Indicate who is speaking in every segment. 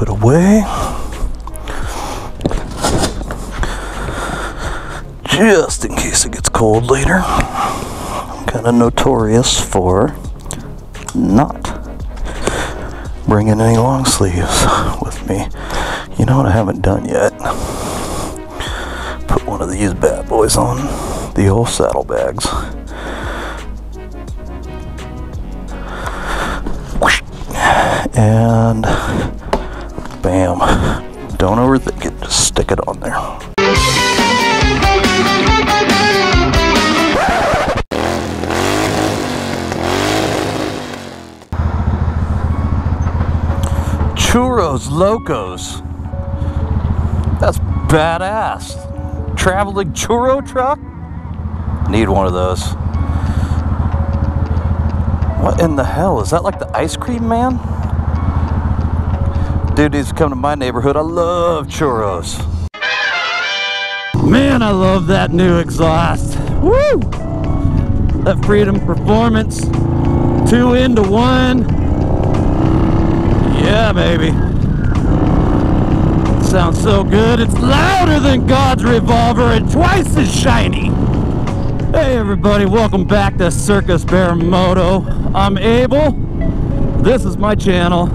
Speaker 1: put away. Just in case it gets cold later. I'm kind of notorious for not bringing any long sleeves with me. You know what I haven't done yet? Put one of these bad boys on the old saddlebags. And bam. Don't overthink it, just stick it on there. Churros Locos. That's badass. Traveling churro truck? Need one of those. What in the hell? Is that like the ice cream man? Dude needs to come to my neighborhood. I love churros. Man, I love that new exhaust. Woo! That Freedom Performance 2 into 1. Yeah, baby. Sounds so good. It's louder than God's revolver and twice as shiny. Hey everybody, welcome back to Circus Bear Moto. I'm Abel. This is my channel.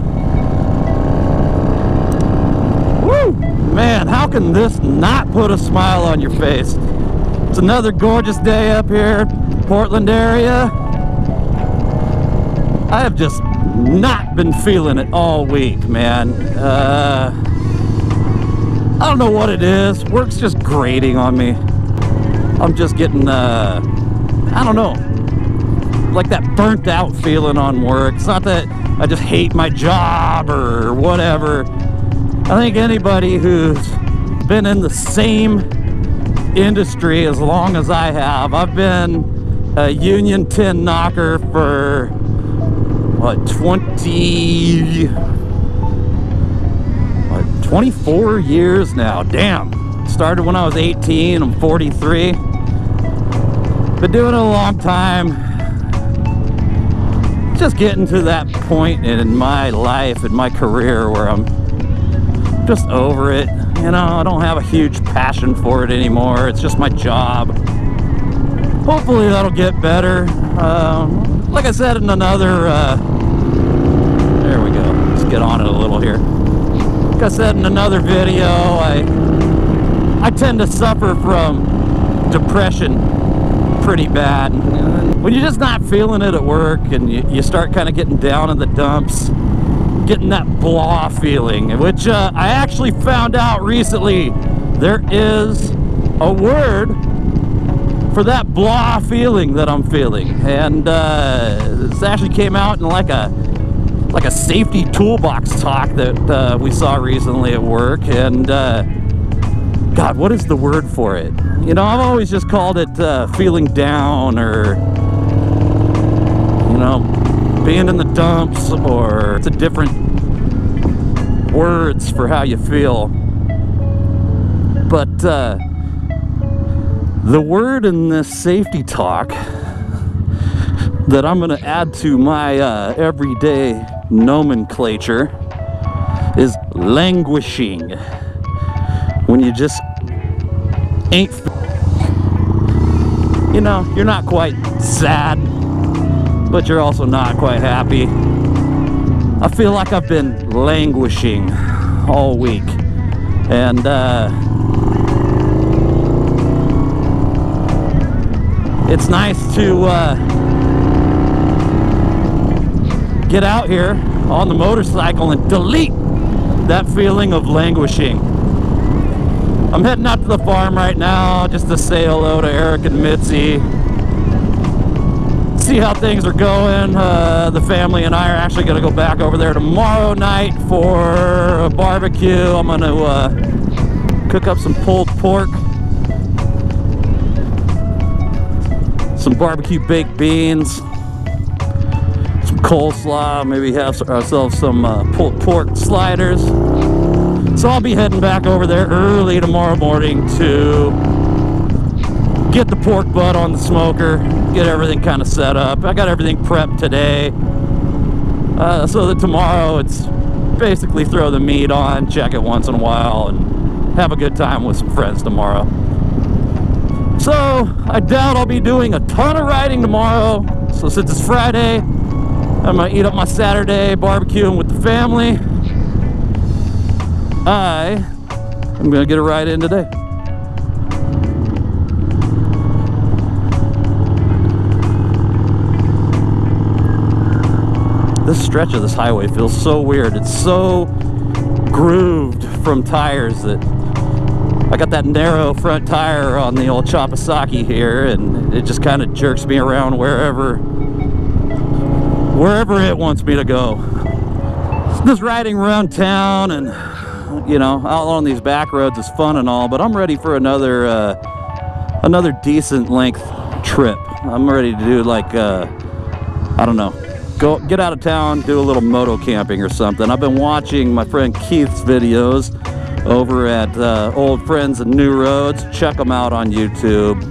Speaker 1: Woo! Man, how can this not put a smile on your face? It's another gorgeous day up here, Portland area. I have just not been feeling it all week, man. I don't know what it is. Work's just grating on me. I'm just getting, I don't know, like that burnt out feeling on work. It's not that I just hate my job or whatever. I think anybody who's been in the same industry as long as I have, I've been a union tin knocker for, what, 24 years now. Damn. Started when I was 18. I'm 43. Been doing it a long time. Just getting to that point in my life, in my career, where I'm just over it. You know, I don't have a huge passion for it anymore. It's just my job. Hopefully that'll get better. Like I said in another, there we go. Let's get on it a little here. Like I said in another video, I tend to suffer from depression pretty bad. When you're just not feeling it at work and you start kind of getting down in the dumps, getting that blah feeling, which I actually found out recently there is a word for that blah feeling that I'm feeling. And this actually came out in like a safety toolbox talk that we saw recently at work. And God, what is the word for it? You know, I've always just called it feeling down, or, you know, being in the dumps, or it's a different words for how you feel. But the word in this safety talk that I'm going to add to my everyday nomenclature is languishing. When you just ain't, you know, you're not quite sad, but you're also not quite happy. I feel like I've been languishing all week, and it's nice to get out here on the motorcycle and delete that feeling of languishing. I'm heading out to the farm right now just to say hello to Eric and Mitzi, see how things are going. The family and I are actually going to go back over there tomorrow night for a barbecue. I'm going to cook up some pulled pork, some barbecue baked beans, some coleslaw, maybe have ourselves some pulled pork sliders. So I'll be heading back over there early tomorrow morning to get the pork butt on the smoker, get everything kind of set up. I got everything prepped today so that tomorrow it's basically throw the meat on, check it once in a while, and have a good time with some friends tomorrow. So I doubt I'll be doing a ton of riding tomorrow. So since it's Friday, I'm gonna eat up my Saturday barbecuing with the family. I'm gonna get a ride in today. This stretch of this highway feels so weird. It's so grooved from tires that I got that narrow front tire on the old Kawasaki here, and it just kind of jerks me around wherever it wants me to go. Just riding around town and, you know, out on these back roads is fun and all, but I'm ready for another decent length trip. I'm ready to do like I don't know, get out of town, do a little moto camping or something. I've been watching my friend Keith's videos over at Old Friends and New Roads. Check him out on YouTube.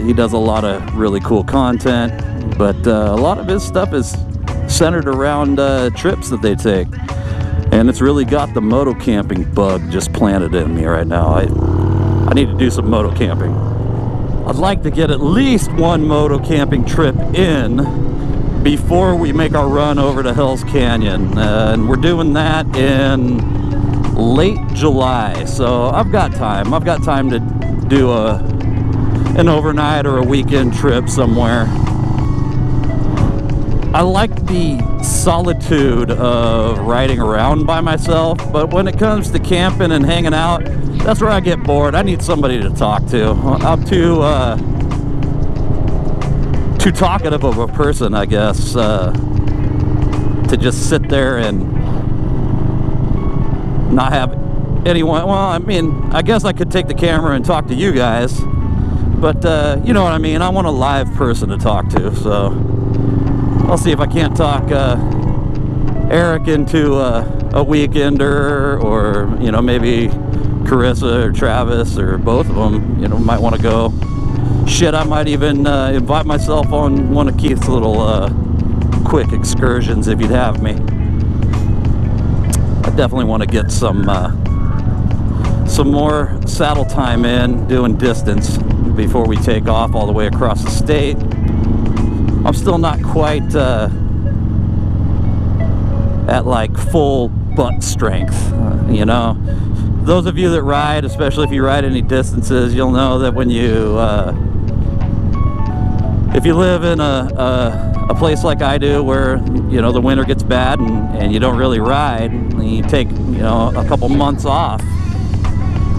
Speaker 1: He does a lot of really cool content, but a lot of his stuff is centered around trips that they take, and it's really got the moto camping bug just planted in me right now. I need to do some moto camping. I'd like to get at least one moto camping trip in before we make our run over to Hell's Canyon, and we're doing that in late July, so I've got time. I've got time to do an overnight or a weekend trip somewhere. I like the solitude of riding around by myself, but when it comes to camping and hanging out, that's where I get bored. I need somebody to talk to. I'm too talkative of a person, I guess, to just sit there and not have anyone. Well, I mean, I guess I could take the camera and talk to you guys, but you know what I mean. I want a live person to talk to, so I'll see if I can't talk Eric into a weekender, or, you know, maybe Carissa or Travis or both of them, you know, might want to go. Shit, I might even invite myself on one of Keith's little quick excursions if you'd have me. I definitely want to get some more saddle time in, doing distance before we take off all the way across the state. I'm still not quite at like full butt strength, you know. Those of you that ride, especially if you ride any distances, you'll know that when you if you live in a place like I do, where, you know, the winter gets bad and you don't really ride, and you take, you know, a couple months off,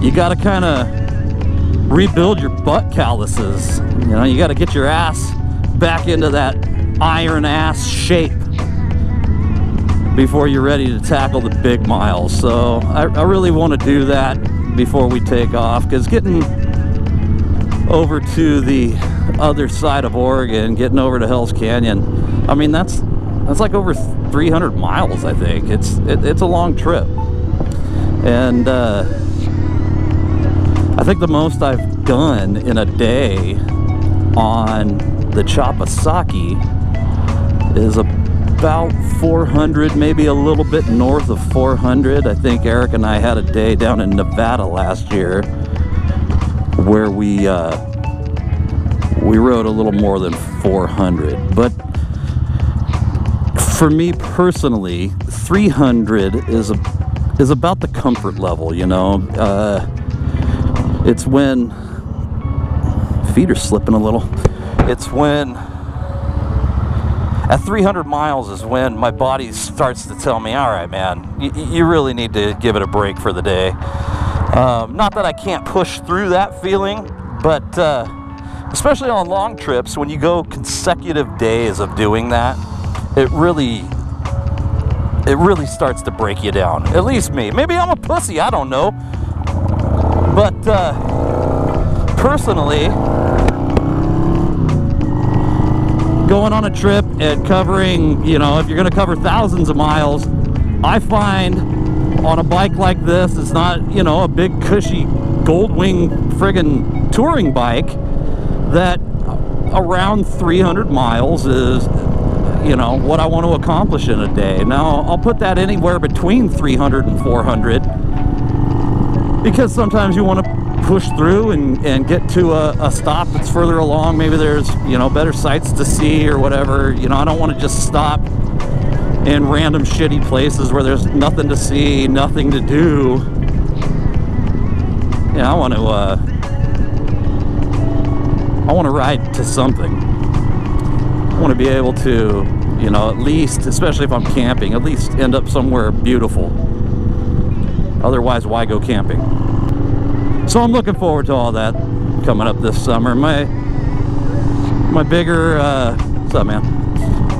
Speaker 1: you got to kind of rebuild your butt calluses. You know, you got to get your ass back into that iron ass shape before you're ready to tackle the big miles. So I really want to do that before we take off, because getting over to the other side of Oregon, getting over to Hell's Canyon, I mean, that's like over 300 miles, I think. It's a long trip, and I think the most I've done in a day on the Kawasaki is about 400, maybe a little bit north of 400. I think Eric and I had a day down in Nevada last year where we rode a little more than 400. But for me personally, 300 is about the comfort level, you know. It's when feet are slipping a little. It's when at 300 miles is when my body starts to tell me, all right, man, you really need to give it a break for the day. Not that I can't push through that feeling, but especially on long trips, when you go consecutive days of doing that, it really starts to break you down. At least me. Maybe I'm a pussy, I don't know. But personally, going on a trip and covering, you know, if you're going to cover thousands of miles, I find on a bike like this, it's not, you know, a big cushy gold wing friggin' touring bike, that around 300 miles is you know, what I want to accomplish in a day. Now, I'll put that anywhere between 300 and 400 because sometimes you want to push through and get to a stop that's further along. Maybe there's, you know, better sights to see or whatever. You know, I don't want to just stop in random shitty places where there's nothing to see, nothing to do. Yeah, I want to ride to something. I want to be able to, you know, at least, especially if I'm camping, at least end up somewhere beautiful. Otherwise, why go camping? So I'm looking forward to all that coming up this summer. My bigger, what's up, man?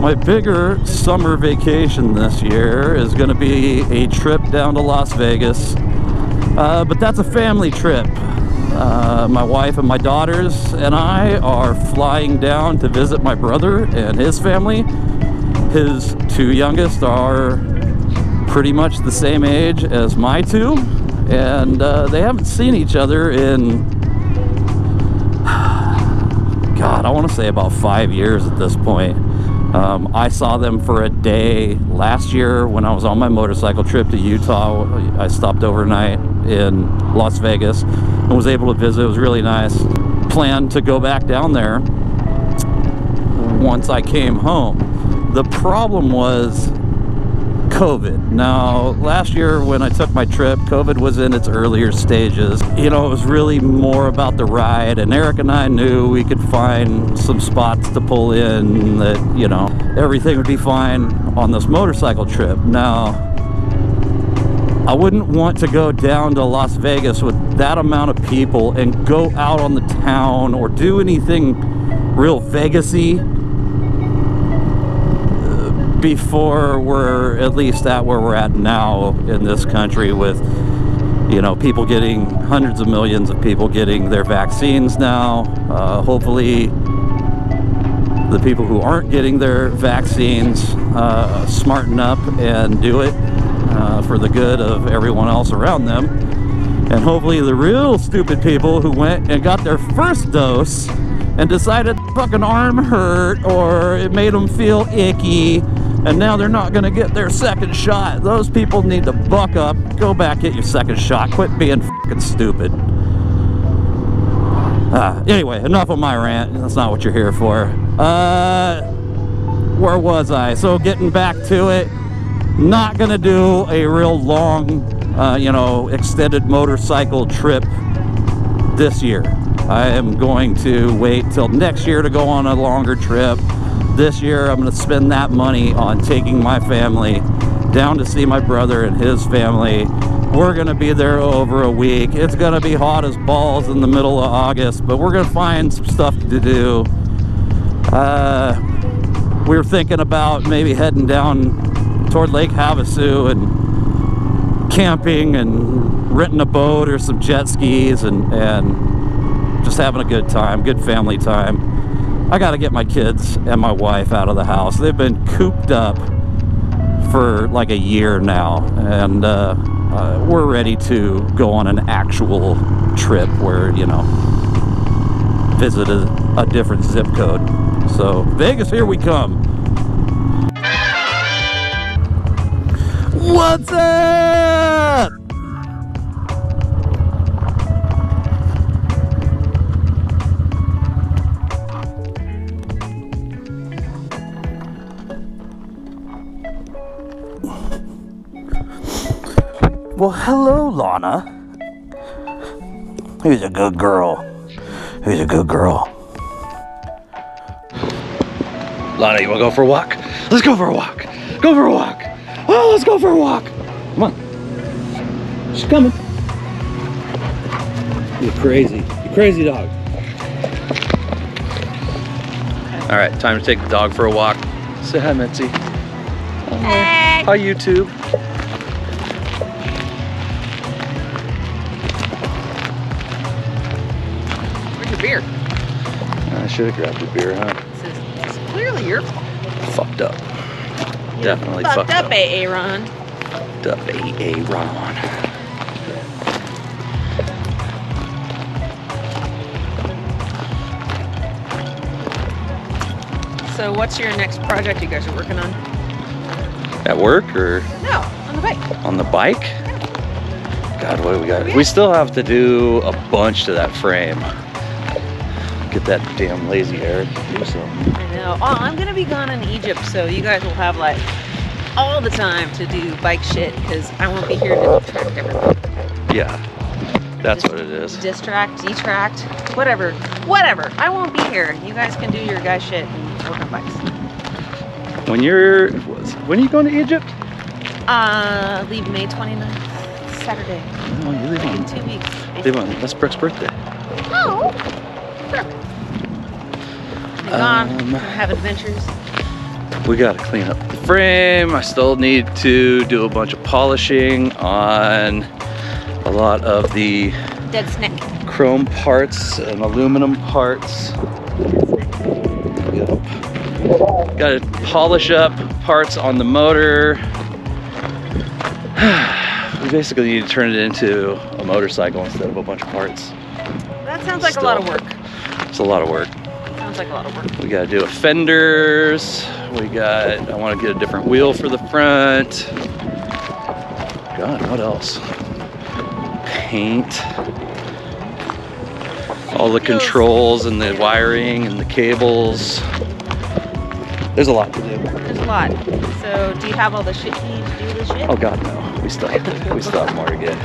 Speaker 1: My bigger summer vacation this year is going to be a trip down to Las Vegas. But that's a family trip. My wife and my daughters and I are flying down to visit my brother and his family. His two youngest are pretty much the same age as my two, and they haven't seen each other in, God, I want to say about 5 years at this point. I saw them for a day last year when I was on my motorcycle trip to Utah. I stopped overnight in Las Vegas and was able to visit. It was really nice. Planned to go back down there once I came home. The problem was COVID. Now, last year when I took my trip, COVID was in its earlier stages. You know, it was really more about the ride, and Eric and I knew we could find some spots to pull in that, you know, everything would be fine on this motorcycle trip. Now, I wouldn't want to go down to Las Vegas with that amount of people and go out on the town or do anything real Vegas-y before we're at least at where we're at now in this country, with, you know, people getting, hundreds of millions of people getting their vaccines now. Hopefully the people who aren't getting their vaccines smarten up and do it for the good of everyone else around them. And hopefully the real stupid people who went and got their first dose and decided the fucking arm hurt or it made them feel icky, and now they're not going to get their second shot. Those people need to buck up, go back, get your second shot, quit being fucking stupid. Anyway, enough of my rant. That's not what you're here for. Where was I? So getting back to it, not going to do a real long, you know, extended motorcycle trip this year. I am going to wait till next year to go on a longer trip. This year, I'm going to spend that money on taking my family down to see my brother and his family. We're going to be there over a week. It's going to be hot as balls in the middle of August, but we're going to find some stuff to do. We were thinking about maybe heading down toward Lake Havasu and camping and renting a boat or some jet skis and just having a good time, good family time. I got to get my kids and my wife out of the house. They've been cooped up for like a year now, and we're ready to go on an actual trip where, you know, visit a different zip code. So Vegas, here we come. What's up? Well, hello, Lana. Who's a good girl? Who's a good girl? Lana, you wanna go for a walk? Let's go for a walk. Go for a walk. Oh, let's go for a walk. Come on. She's coming. You're crazy. You crazy dog. All right, time to take the dog for a walk. Say hi, Mitzi.
Speaker 2: Hey.
Speaker 1: Hi, YouTube.
Speaker 2: Beer.
Speaker 1: I should have grabbed your beer, huh?
Speaker 2: This is clearly your fault.
Speaker 1: Fucked up. Definitely
Speaker 2: fucked up. Aaron.
Speaker 1: Fucked up, Aaron.
Speaker 2: So what's your next project you guys are working on?
Speaker 1: At work or?
Speaker 2: No, on the bike.
Speaker 1: On the bike? God, what do we got? We still have to do a bunch to that frame. Get that damn lazy Eric to do something.
Speaker 2: I know. Oh, I'm gonna be gone in Egypt, so you guys will have like all the time to do bike shit because I won't be here to distract everyone.
Speaker 1: Yeah, that's what it is.
Speaker 2: Distract, detract, whatever. Whatever. I won't be here. You guys can do your guy shit and work on bikes.
Speaker 1: When are you going to Egypt?
Speaker 2: Leave May 29th, Saturday.
Speaker 1: No, you leave
Speaker 2: In
Speaker 1: on
Speaker 2: 2 weeks.
Speaker 1: Leave on. That's Brooke's birthday.
Speaker 2: Oh. Be gone. Have adventures.
Speaker 1: We gotta clean up the frame. I still need to do a bunch of polishing on a lot of the
Speaker 2: Dead snake.
Speaker 1: chrome parts and aluminum parts. Yep. Gotta polish up parts on the motor. We basically need to turn it into a motorcycle instead of a bunch of parts.
Speaker 2: That sounds like a lot of work.
Speaker 1: It's a lot of work.
Speaker 2: Sounds like a lot of work.
Speaker 1: We gotta do fenders. I wanna get a different wheel for the front. God, what else? Paint. All the controls and the wiring and the cables. There's a lot to do.
Speaker 2: There's a lot. So do you have all the shit you need to do this shit?
Speaker 1: Oh God, no. We still have more to get.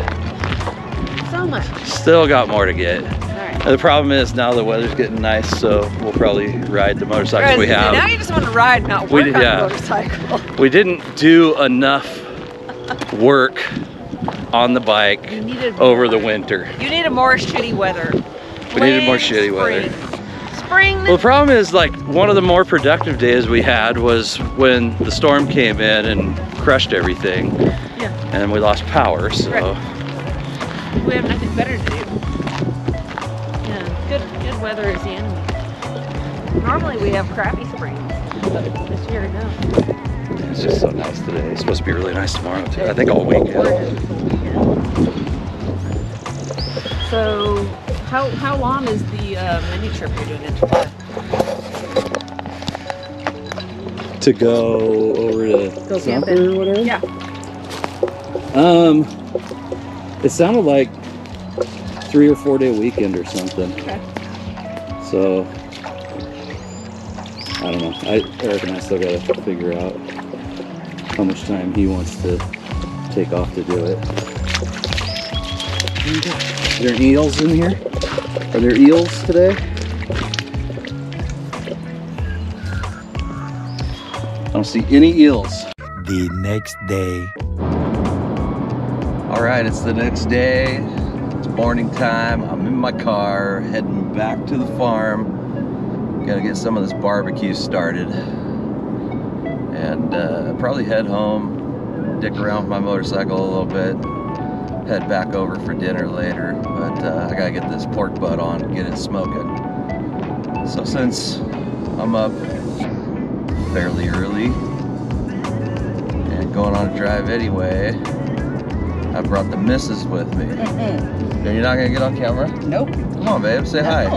Speaker 2: So much.
Speaker 1: Still got more to get.
Speaker 2: Alright.
Speaker 1: The problem is now the weather's getting nice, so we'll probably ride the motorcycles we have.
Speaker 2: Now you just want to ride, not work on the motorcycle.
Speaker 1: We didn't do enough work on the bike over the winter.
Speaker 2: You needed more shitty weather.
Speaker 1: We needed more shitty weather.
Speaker 2: Spring.
Speaker 1: Well, the problem is, like, one of the more productive days we had was when the storm came in and crushed everything.
Speaker 2: Yeah.
Speaker 1: And we lost power, so.
Speaker 2: Right. We have nothing better to do. Yeah, good weather is the enemy. Normally we have crappy springs, but this year, no.
Speaker 1: It's just so nice today. It's supposed to be really nice tomorrow, too. I think all weekend.
Speaker 2: Yeah. So, how long is the mini trip you're doing in July?
Speaker 1: To go over to Sumter or whatever?
Speaker 2: Yeah.
Speaker 1: It sounded like 3 or 4 day weekend or something.
Speaker 2: Okay.
Speaker 1: So, I don't know. Eric and I still gotta figure out how much time he wants to take off to do it. Are there eels in here? Are there eels today? I don't see any eels.
Speaker 3: The next day.
Speaker 1: All right, it's the next day. It's morning time. I'm in my car, heading back to the farm. Gotta get some of this barbecue started. And probably head home, dick around with my motorcycle a little bit, head back over for dinner later. But I gotta get this pork butt on and get it smoking. So since I'm up fairly early and going on a drive anyway, I brought the missus with me. You're not gonna get on camera?
Speaker 4: Nope.
Speaker 1: Come on, babe, say hi.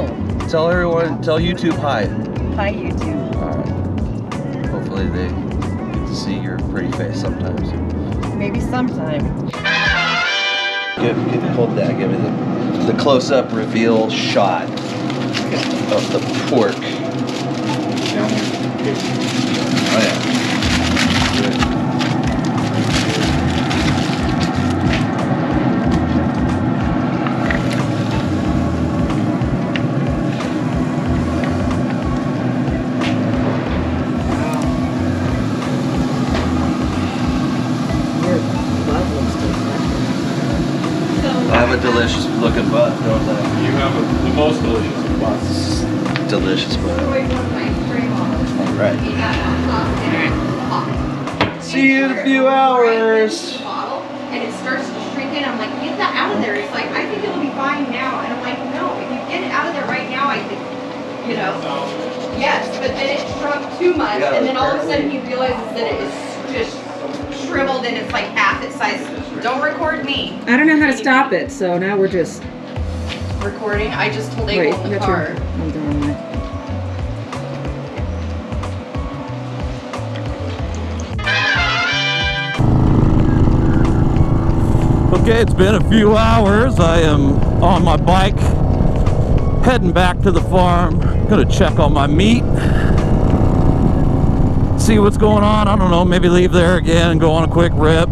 Speaker 1: Tell everyone, tell YouTube hi.
Speaker 4: Hi, YouTube.
Speaker 1: Alright. Hopefully they get to see your pretty face sometimes.
Speaker 4: Maybe sometime.
Speaker 1: Hold that, give me the close-up reveal shot of the pork. Oh yeah. Good. I have a delicious looking butt, don't I?
Speaker 5: You have the most delicious butt.
Speaker 1: Delicious butt. Alright. See you in a few hours.
Speaker 6: And it starts to shrink in. I'm like, get that out of there. It's like, I think it'll be fine now. And I'm like, no, if you get it out of there right now, I think, you know. Yes, but then it shrunk too much. And then all of a sudden he realizes that it is just shriveled and it's like half its size. Don't record me.
Speaker 2: I don't know how to stop it, so now we're just
Speaker 6: Recording. I just told Abel in the car.
Speaker 2: I'm doing
Speaker 1: Okay, it's been a few hours. I am on my bike, heading back to the farm. Gonna check on my meat, see what's going on. I don't know, maybe leave there again and go on a quick rip.